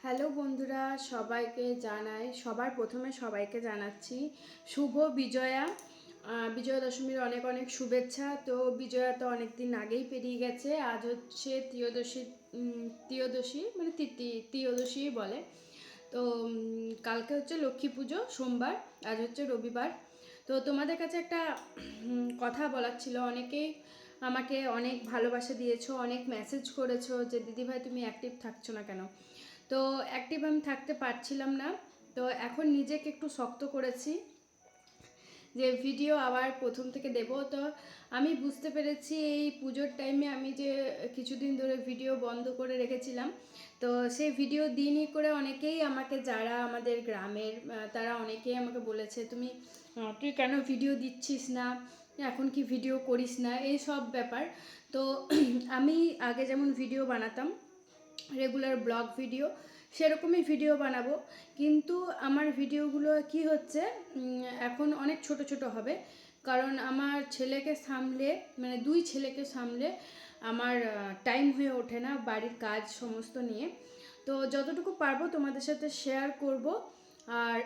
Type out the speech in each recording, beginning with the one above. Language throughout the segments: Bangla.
হ্যালো বন্ধুরা, সবার প্রথমে সবাইকে জানাচ্ছি শুভ বিজয়া। বিজয়া দশমীর অনেক অনেক শুভেচ্ছা। তো বিজয়া তো অনেক দিন আগেই পেরিয়ে গেছে। আজ হচ্ছে ত্রয়োদশী। ত্রয়োদশী মানে ত্রয়োদশী বলে। তো কালকে হচ্ছে লক্ষ্মী পুজো, সোমবার। আজ হচ্ছে রবিবার। তো তোমাদের কাছে একটা কথা বলার ছিল। অনেকেই আমাকে অনেক ভালোবাসা দিয়েছো, অনেক মেসেজ করেছো যে দিদিভাই তুমি অ্যাক্টিভ থাকছো না কেন। তো অ্যাক্টিভ আমি থাকতে পারছিলাম না। তো এখন নিজেকে একটু শক্ত করেছি যে ভিডিও আবার প্রথম থেকে দেব। তো আমি বুঝতে পেরেছি এই পুজোর টাইমে আমি যে কিছুদিন ধরে ভিডিও বন্ধ করে রেখেছিলাম, তো সেই ভিডিও দিনই করে অনেকেই আমাকে, যারা আমাদের গ্রামের, তারা অনেকেই আমাকে বলেছে তুই কেন ভিডিও দিচ্ছিস না, এখন কি ভিডিও করিস না, এই সব ব্যাপার। তো আমি আগে যেমন ভিডিও বানাতাম, রেগুলার ব্লগ ভিডিও, সেরকমই ভিডিও বানাবো। কিন্তু আমার ভিডিওগুলো কি হচ্ছে, এখন অনেক ছোট ছোট হবে। কারণ আমার ছেলেকে সামলে, মানে দুই ছেলেকে সামলে আমার টাইম হয়ে ওঠে না বাড়ির কাজ সমস্ত নিয়ে। তো যতটুকু পারবো তোমাদের সাথে শেয়ার করব। আর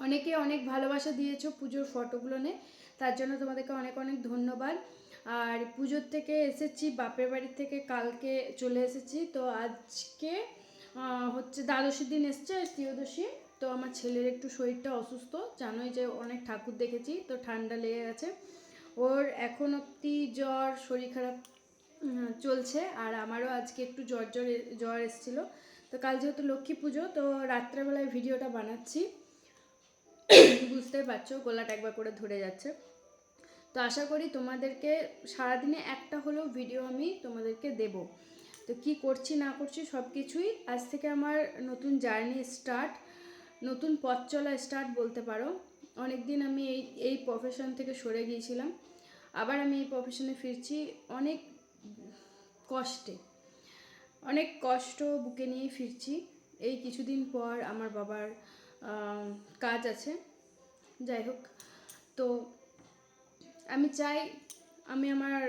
অনেকে অনেক ভালোবাসা দিয়েছো পুজোর ফটোগুলো নিয়ে, তার জন্য তোমাদেরকে অনেক অনেক ধন্যবাদ। আর পুজোর থেকে এসেছি বাপের বাড়ি থেকে, কালকে চলে এসেছি। তো আজকে হচ্ছে দ্বাদশীর দিন এসছে, ত্রয়োদশী। তো আমার ছেলের একটু শরীরটা অসুস্থ, জানোই যে অনেক ঠাকুর দেখেছি, তো ঠান্ডা লেগে গেছে ওর। এখন অব্দি জ্বর, শরীর খারাপ চলছে। আর আমারও আজকে একটু জ্বর এসেছিলো। তো কাল যেহেতু লক্ষ্মী পুজো, তো রাত্রেবেলায় ভিডিওটা বানাচ্ছি। বুঝতেই পারছো গলাটা একবার করে ধরে যাচ্ছে। তো আশা করি তোমাদেরকে সারাদিনে একটা হলেও ভিডিও আমি তোমাদেরকে দেব। তো কি করছি না করছি সব কিছুই আজ থেকে আমার নতুন জার্নি স্টার্ট, নতুন পথ চলা স্টার্ট বলতে পারো। অনেক দিন আমি এই প্রফেশন থেকে সরে গিয়েছিলাম, আবার আমি এই প্রফেশনে ফিরছি অনেক কষ্টে, অনেক কষ্ট বুকে নিয়ে ফিরছি। এই কিছুদিন পর আমার বাবার কাজ আছে, যাই হোক। তো আমি চাই আমি আমার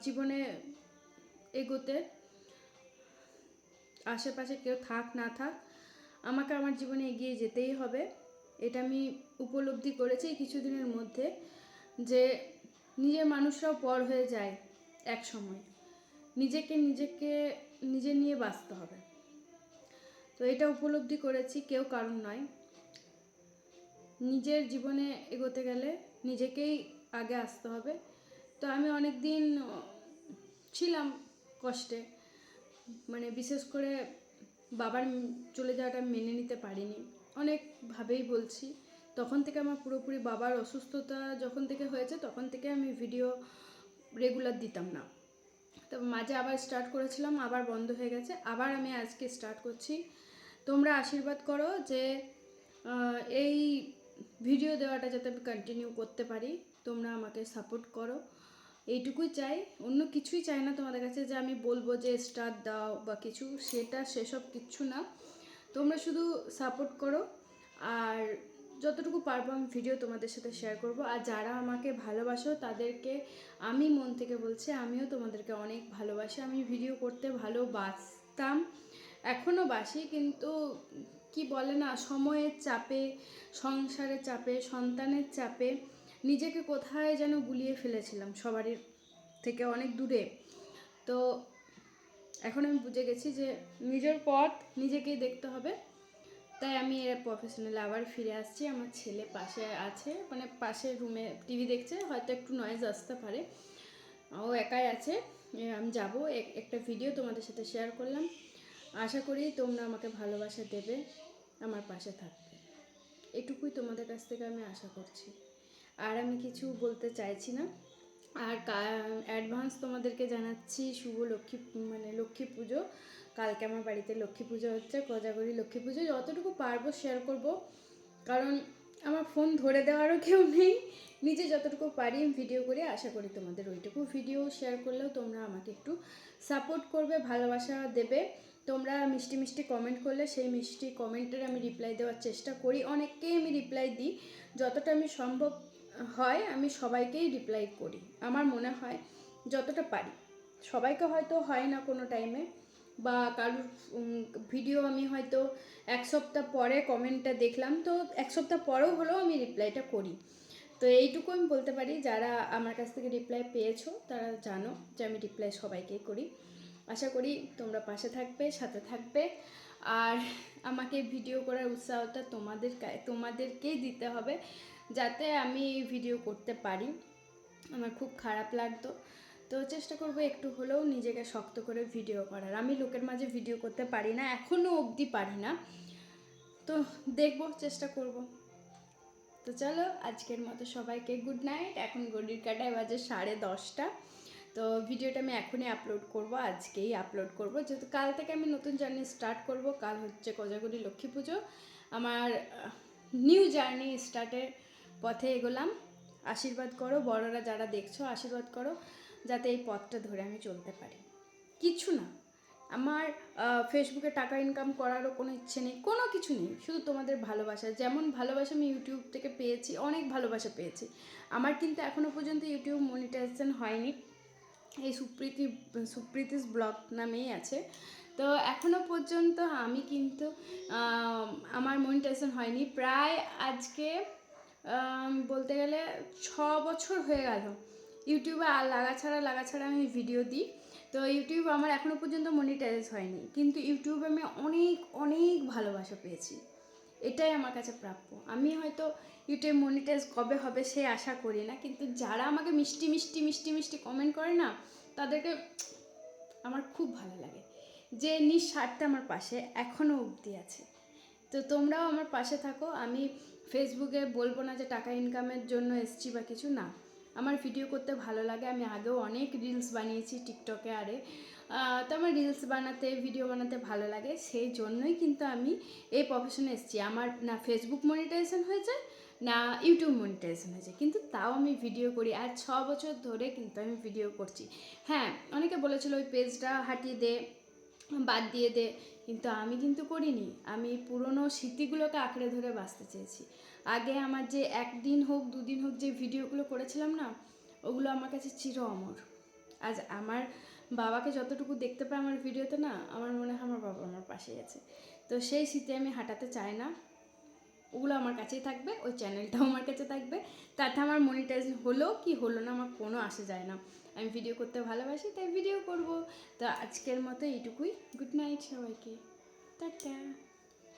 জীবনে এগোতে, আশেপাশে কেউ থাক না থাক, আমাকে আমার জীবনে এগিয়ে যেতেই হবে। এটা আমি উপলব্ধি করেছি এই কিছুদিনের মধ্যে, যে নিজের মানুষরাও পর হয়ে যায় এক সময়। নিজে নিয়ে বাঁচতে হবে। তো এটা উপলব্ধি করেছি, কেউ কারণ নয়। নিজের জীবনে এগোতে গেলে নিজেকেই আগে আসতে হবে। তো আমি অনেক দিন ছিলাম কষ্টে, মানে বিশেষ করে বাবার চলে যাওয়াটা মেনে নিতে পারিনি। অনেকভাবেই বলছি, তখন থেকে আমার পুরোপুরি বাবার অসুস্থতা যখন থেকে হয়েছে তখন থেকে আমি ভিডিও রেগুলার দিতাম না। তো মাঝে আবার স্টার্ট করেছিলাম, আবার বন্ধ হয়ে গেছে, আবার আমি আজকে স্টার্ট করছি। তোমরা আশীর্বাদ করো যে এই ভিডিও দেওয়াটা যাতে আমি কন্টিনিউ করতে পারি। তোমরা আমাকে সাপোর্ট করো, এইটুকুই চাই। অন্য কিছুই চাই না তোমাদের কাছে যে আমি বলবো যে স্টার দাও বা কিছু, সেসব কিচ্ছু না। তোমরা শুধু সাপোর্ট করো। আর যতটুকু পারবো আমি ভিডিও তোমাদের সাথে শেয়ার করব। আর যারা আমাকে ভালোবাসো তাদেরকে আমি মন থেকে বলছি, আমিও তোমাদেরকে অনেক ভালোবাসি। আমি ভিডিও করতে ভালোবাসতাম, এখনও বাসি, কিন্তু কি বলে না, সময়ের চাপে, সংসারের চাপে, সন্তানের চাপে নিজেকে কোথায় যেন গুলিয়ে ফেলেছিলাম, সবারই থেকে অনেক দূরে। তো এখন আমি বুঝে গেছি যে নিজের পথ নিজেকেই দেখতে হবে। তাই আমি এর প্রফেশনালে আবার ফিরে আসছি। আমার ছেলে পাশে আছে, মানে পাশের রুমে টিভি দেখছে, হয়তো একটু নয়েজ আসতে পারে, ও একাই আছে। আমি যাব, একটা ভিডিও তোমাদের সাথে শেয়ার করলাম। আশা করি তোমরা আমাকে ভালোবাসা দেবে, আমার পাশে থাকবে, এটুকুই তোমাদের কাছ থেকে আমি আশা করছি। আর আমি কিছু বলতে চাইছি না। আর অ্যাডভান্স তোমাদেরকে জানাচ্ছি শুভ লক্ষ্মী পুজো। কালকে আমার বাড়িতে লক্ষ্মী পুজো হচ্ছে, কোজাগরি লক্ষ্মী পুজো। যতটুকু পারবো শেয়ার করব, কারণ আমার ফোন ধরে দেওয়ারও কেউ নেই। নিজে যতটুকু পারি ভিডিও করে, আশা করি তোমাদের ওইটুকু ভিডিও শেয়ার করলেও তোমরা আমাকে একটু সাপোর্ট করবে, ভালোবাসা দেবে। তোমরা মিষ্টি মিষ্টি কমেন্ট করলে সেই মিষ্টি কমেন্টের আমি রিপ্লাই দেওয়ার চেষ্টা করি। অনেককেই আমি রিপ্লাই দিই, যতটা আমি সম্ভব হয় আমি সবাইকেই রিপ্লাই করি। আমার মনে হয় যতটা পারি, সবাইকে হয়তো হয় না কোনো টাইমে, বা কারোর ভিডিও আমি হয়তো এক সপ্তাহ পরে কমেন্টটা দেখলাম, তো এক সপ্তাহ পরেও হলেও আমি রিপ্লাইটা করি। তো এইটুকু আমি বলতে পারি, যারা আমার কাছ থেকে রিপ্লাই পেয়েছো তারা জানো যে আমি রিপ্লাই সবাইকেই করি। আশা করি তোমরা পাশে থাকবে, সাথে থাকবে। আর আমাকে ভিডিও করার উৎসাহটা তোমাদেরকেই দিতে হবে, যাতে আমি ভিডিও করতে পারি। আমার খুব খারাপ লাগতো, তো চেষ্টা করবো একটু হলেও নিজেকে শক্ত করে ভিডিও করার। আমি লোকের মাঝে ভিডিও করতে পারি না, এখনও অবধি পারি না, তো দেখবো, চেষ্টা করব। তো চলো আজকের মতো সবাইকে গুড নাইট। এখন ঘড়ির কাঁটায় বাজে 10:30। তো ভিডিওটা আমি এখনই আপলোড করব, আজকেই আপলোড করব, যেহেতু কাল থেকে আমি নতুন জার্নি স্টার্ট করব। কাল হচ্ছে কোজাগরি লক্ষ্মী পুজো। আমার নিউ জার্নি স্টার্টের পথে এগোলাম। আশীর্বাদ করো, বড়রা যারা দেখছো আশীর্বাদ করো, যাতে এই পথটা ধরে আমি চলতে পারি। কিছু না, আমার ফেসবুকে টাকা ইনকাম করারও কোনো ইচ্ছে নেই, কোনো কিছু নেই, শুধু তোমাদের ভালোবাসা। যেমন ভালোবাসা আমি ইউটিউব থেকে পেয়েছি, অনেক ভালোবাসা পেয়েছি। আমার কিন্তু এখনও পর্যন্ত ইউটিউব মনিটাইজেশন হয়নি, এই সুপ্রীতিস ব্লগ নামেই আছে। তো এখনও পর্যন্ত আমি কিন্তু আমার মনিটাইজেশন হয়নি। প্রায় আজকে বলতে গেলে 6 বছর হয়ে গেল ইউটিউবে আর লাগাছাড়া আমি ভিডিও দিই। তো ইউটিউব আমার এখনও পর্যন্ত মনিটাইজ হয়নি, কিন্তু ইউটিউবে আমি অনেক অনেক ভালোবাসা পেয়েছি, এটাই আমার কাছে প্রাপ্য। আমি হয়তো ইউটিউব মনিটাইজ কবে হবে সে আশা করি না, কিন্তু যারা আমাকে মিষ্টি মিষ্টি মিষ্টি মিষ্টি কমেন্ট করে না, তাদেরকে আমার খুব ভালো লাগে, যে নিঃস্বার্থে আমার পাশে এখনও অবধি আছে। তো তোমরাও আমার পাশে থাকো। আমি ফেসবুকে বলবো না যে টাকা ইনকামের জন্য এসছি বা কিছু না, আমার ভিডিও করতে ভালো লাগে। আমি আগেও অনেক রিলস বানিয়েছি টিকটকে, তো আমার রিলস বানাতে ভিডিও বানাতে ভালো লাগে, সেই জন্যই কিন্তু আমি এই প্রফেশনে এসেছি। আমার না ফেসবুক মনিটাইজেশন হয়েছে না ইউটিউব মনিটাইজেশন হয়েছে, কিন্তু তাও আমি ভিডিও করি, আর 6 বছর ধরে কিন্তু আমি ভিডিও করছি। হ্যাঁ, অনেকে বলেছিল ওই পেজটা হাটিয়ে দে, বাদ দিয়ে দে, কিন্তু আমি কিন্তু করিনি। আমি পুরনো স্মৃতিগুলোকে আঁকড়ে ধরে বাঁচতে চেয়েছি। আগে আমার যে 1 দিন হোক 2 দিন হোক যে ভিডিওগুলো করেছিলাম না, ওগুলো আমার কাছে চির অমর। আজ আমার বাবাকে যতটুকু দেখতে পাই আমার ভিডিওতে না, আমার মনে হয় আমার বাবা আমার পাশেই আছে। তো সেই স্মৃতি আমি হাঁটাতে চাই না, ওগুলো আমার কাছেই থাকবে, ওই চ্যানেলটাও আমার কাছে থাকবে। তাতে আমার মনিটাইজ হলো কি হলো না আমার কোনো আসে যায় না। আমি ভিডিও করতে ভালোবাসি, তাই ভিডিও করব। তো আজকের মতো এইটুকুই। গুড নাইট সবাইকে, টাটা।